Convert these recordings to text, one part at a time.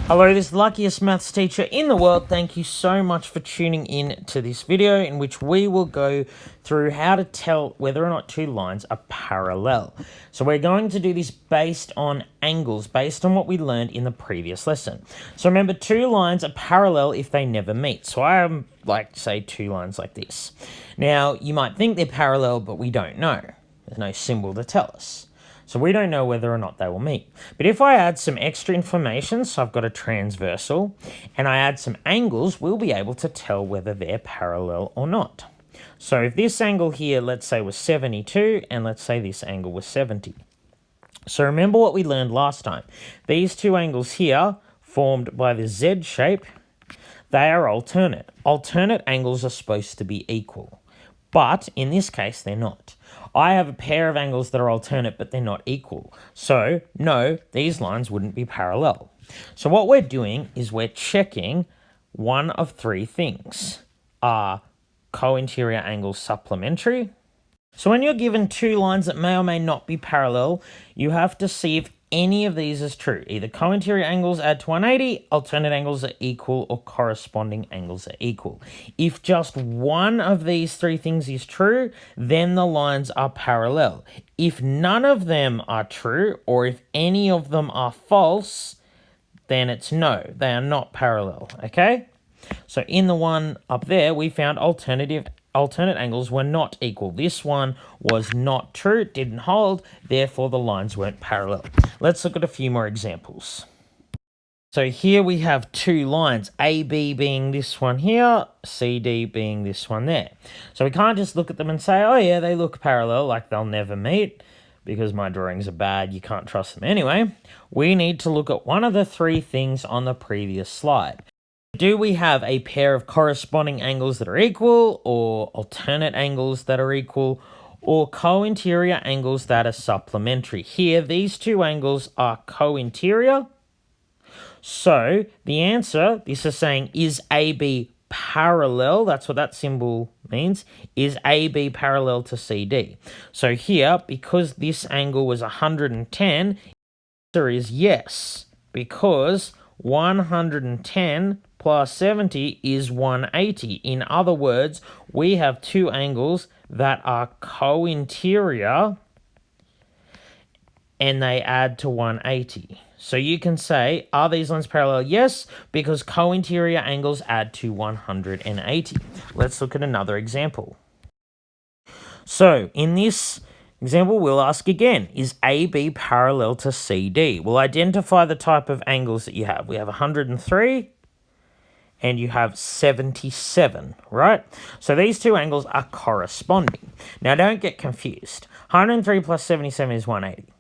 Hello, this is the luckiest maths teacher in the world. Thank you so much for tuning in to this video in which we will go through how to tell whether or not two lines are parallel. So we're going to do this based on angles, based on what we learned in the previous lesson. So remember, two lines are parallel if they never meet. So I like to say two lines like this. Now, you might think they're parallel, but we don't know. There's no symbol to tell us. So we don't know whether or not they will meet. But if I add some extra information, so I've got a transversal, and I add some angles, we'll be able to tell whether they're parallel or not. So if this angle here, let's say, was 72, and let's say this angle was 70. So remember what we learned last time. These two angles here, formed by the Z shape, they are alternate. Alternate angles are supposed to be equal. But in this case, they're not. I have a pair of angles that are alternate, but they're not equal. So, no, these lines wouldn't be parallel. So what we're doing is we're checking one of three things. Are co-interior angles supplementary? So when you're given two lines that may or may not be parallel, you have to see if any of these is true. Either co-interior angles add to 180, alternate angles are equal, or corresponding angles are equal. If just one of these three things is true, then the lines are parallel. If none of them are true, or if any of them are false, then it's no, they are not parallel, okay? So in the one up there, we found alternate angles were not equal. This one was not true, it didn't hold, therefore the lines weren't parallel. Let's look at a few more examples. So here we have two lines, AB being this one here, CD being this one there. So we can't just look at them and say, oh yeah, they look parallel, like they'll never meet, because my drawings are bad, you can't trust them anyway. We need to look at one of the three things on the previous slide. Do we have a pair of corresponding angles that are equal, or alternate angles that are equal, or co-interior angles that are supplementary? Here, these two angles are co-interior. So the answer, this is saying, is AB parallel? That's what that symbol means. Is AB parallel to CD? So here, because this angle was 110, the answer is yes, because 110 plus 70 is 180. In other words, we have two angles that are co-interior and they add to 180. So you can say, are these lines parallel? Yes, because co-interior angles add to 180. Let's look at another example. So in this example, we'll ask again, is AB parallel to CD? We'll identify the type of angles that you have. We have 103 and you have 77, right? So these two angles are corresponding. Now don't get confused. 103 plus 77 is 180.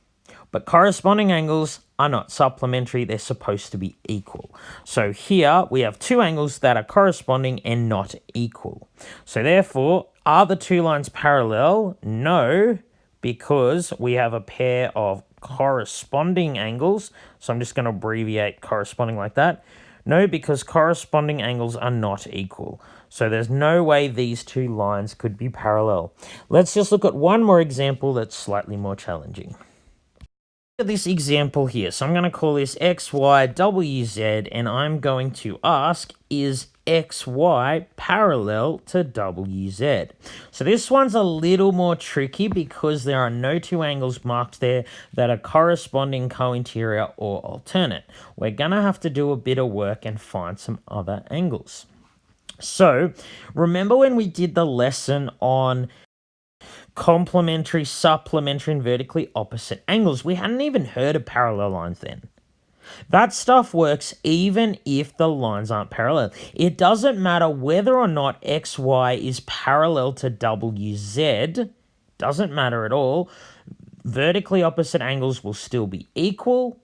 But corresponding angles are not supplementary, they're supposed to be equal. So here we have two angles that are corresponding and not equal. So therefore, are the two lines parallel? No, because we have a pair of corresponding angles. So I'm just going to abbreviate corresponding like that. No, because corresponding angles are not equal. So there's no way these two lines could be parallel. Let's just look at one more example that's slightly more challenging. Look at this example here. So I'm going to call this X, Y, W, Z, and I'm going to ask, is XY parallel to WZ? So this one's a little more tricky because there are no two angles marked there that are corresponding, co-interior, or alternate. We're going to have to do a bit of work and find some other angles. So remember when we did the lesson on complementary, supplementary, and vertically opposite angles? We hadn't even heard of parallel lines then. That stuff works even if the lines aren't parallel. It doesn't matter whether or not XY is parallel to WZ. Doesn't matter at all. Vertically opposite angles will still be equal,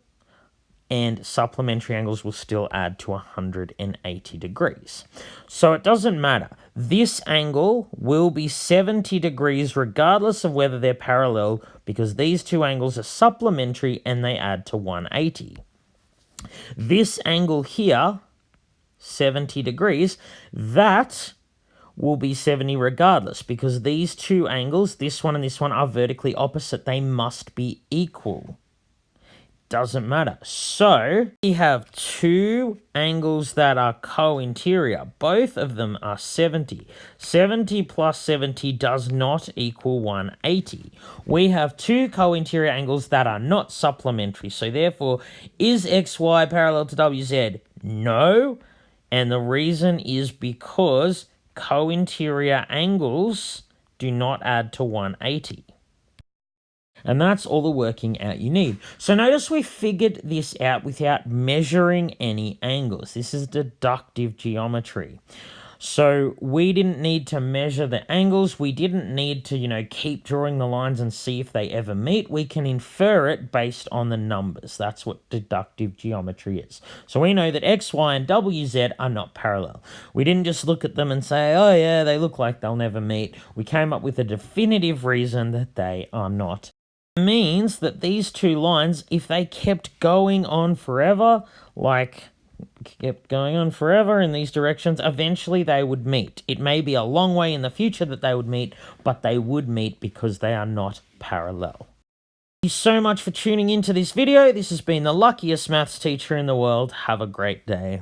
and supplementary angles will still add to 180 degrees. So it doesn't matter. This angle will be 70 degrees regardless of whether they're parallel, because these two angles are supplementary and they add to 180. This angle here, 70 degrees, that will be 70 regardless, because these two angles, this one and this one, are vertically opposite. They must be equal. doesn't matter. So we have two angles that are co-interior. Both of them are 70. 70 plus 70 does not equal 180. We have two co-interior angles that are not supplementary. So therefore, is XY parallel to WZ? No. And the reason is because co-interior angles do not add to 180. And that's all the working out you need. So notice we figured this out without measuring any angles. This is deductive geometry. So we didn't need to measure the angles. We didn't need to, keep drawing the lines and see if they ever meet. We can infer it based on the numbers. That's what deductive geometry is. So we know that X, Y, and WZ are not parallel. We didn't just look at them and say, oh yeah, they look like they'll never meet. We came up with a definitive reason that they are not. It means that these two lines, if they kept going on forever, in these directions, eventually they would meet. It may be a long way in the future that they would meet, but they would meet because they are not parallel. Thank you so much for tuning into this video. This has been the luckiest maths teacher in the world. Have a great day.